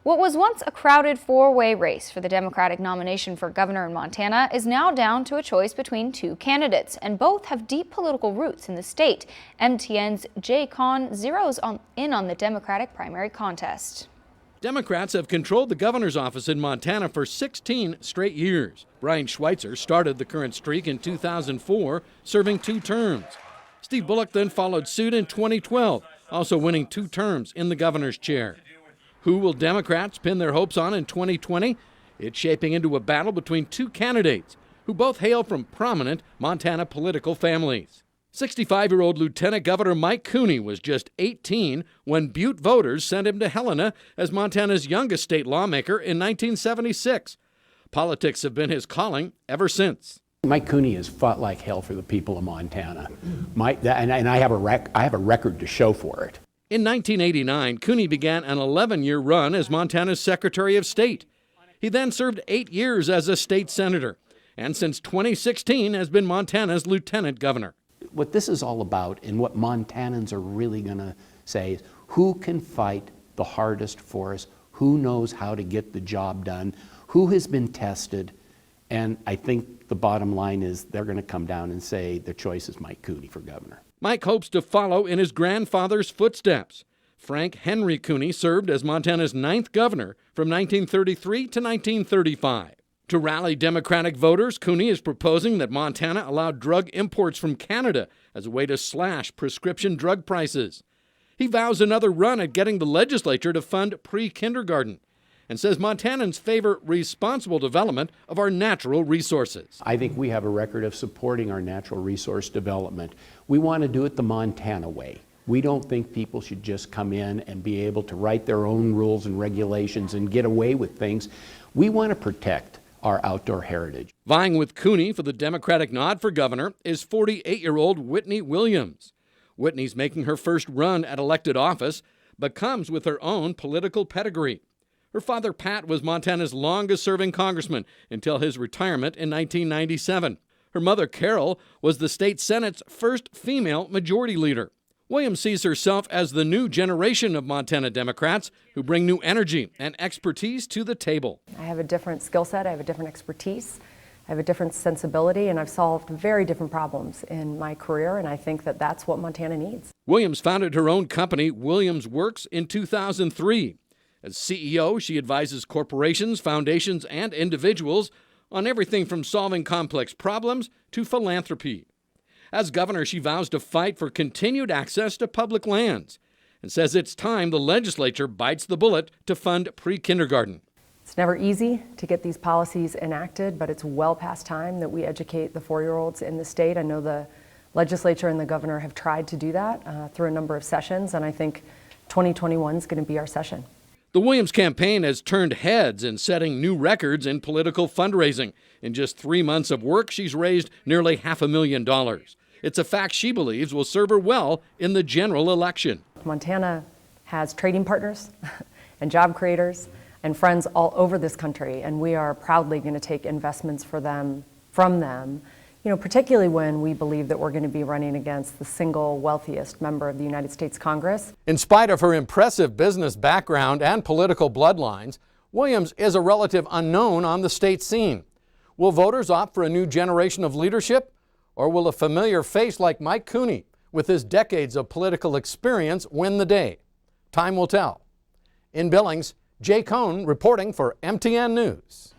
What was once a crowded four-way race for the Democratic nomination for governor in Montana is now down to a choice between two candidates, and both have deep political roots in the state. MTN's Jay Kahn zeroes in on the Democratic primary contest. Democrats have controlled the governor's office in Montana for 16 straight years. Brian Schweitzer started the current streak in 2004, serving 2 terms. Steve Bullock then followed suit in 2012, also winning 2 terms in the governor's chair. Who will Democrats pin their hopes on in 2020? It's shaping into a battle between 2 candidates who both hail from prominent Montana political families. 65-year-old Lieutenant Governor Mike Cooney was just 18 when Butte voters sent him to Helena as Montana's youngest state lawmaker in 1976. Politics have been his calling ever since. Mike Cooney has fought like hell for the people of Montana, and I have a record to show for it. In 1989, Cooney began an 11-year run as Montana's Secretary of State. He then served 8 years as a state senator, and since 2016 has been Montana's lieutenant governor. What this is all about, and what Montanans are really going to say, is who can fight the hardest for us, who knows how to get the job done, who has been tested, and I think the bottom line is they're going to come down and say the choice is Mike Cooney for governor. Mike hopes to follow in his grandfather's footsteps. Frank Henry Cooney served as Montana's 9th governor from 1933 to 1935. To rally Democratic voters, Cooney is proposing that Montana allow drug imports from Canada as a way to slash prescription drug prices. He vows another run at getting the legislature to fund pre-kindergarten and says Montanans favor responsible development of our natural resources. I think we have a record of supporting our natural resource development. We want to do it the Montana way. We don't think people should just come in and be able to write their own rules and regulations and get away with things. We want to protect our outdoor heritage. Vying with Cooney for the Democratic nod for governor is 48-year-old Whitney Williams. Whitney's making her first run at elected office, but comes with her own political pedigree. Her father, Pat, was Montana's longest-serving congressman until his retirement in 1997. Her mother, Carol, was the state Senate's first female majority leader. Williams sees herself as the new generation of Montana Democrats who bring new energy and expertise to the table. I have a different skill set, I have a different expertise, I have a different sensibility, and I've solved very different problems in my career, and I think that that's what Montana needs. Williams founded her own company, Williams Works, in 2003. As CEO, she advises corporations, foundations, and individuals on everything from solving complex problems to philanthropy. As governor, she vows to fight for continued access to public lands and says it's time the legislature bites the bullet to fund pre-kindergarten. It's never easy to get these policies enacted, but it's well past time that we educate the 4-year-olds in the state. I know the legislature and the governor have tried to do that through a number of sessions, and I think 2021 is going to be our session. The Williams campaign has turned heads in setting new records in political fundraising. In just 3 months of work, she's raised nearly $500,000. It's a fact she believes will serve her well in the general election. Montana has trading partners and job creators and friends all over this country, and we are proudly going to take investments from them, particularly when we believe that we're going to be running against the single wealthiest member of the United States Congress. In spite of her impressive business background and political bloodlines, Williams is a relative unknown on the state scene. Will voters opt for a new generation of leadership, or will a familiar face like Mike Cooney, with his decades of political experience, win the day? Time will tell. In Billings, Jay Cohn reporting for MTN News.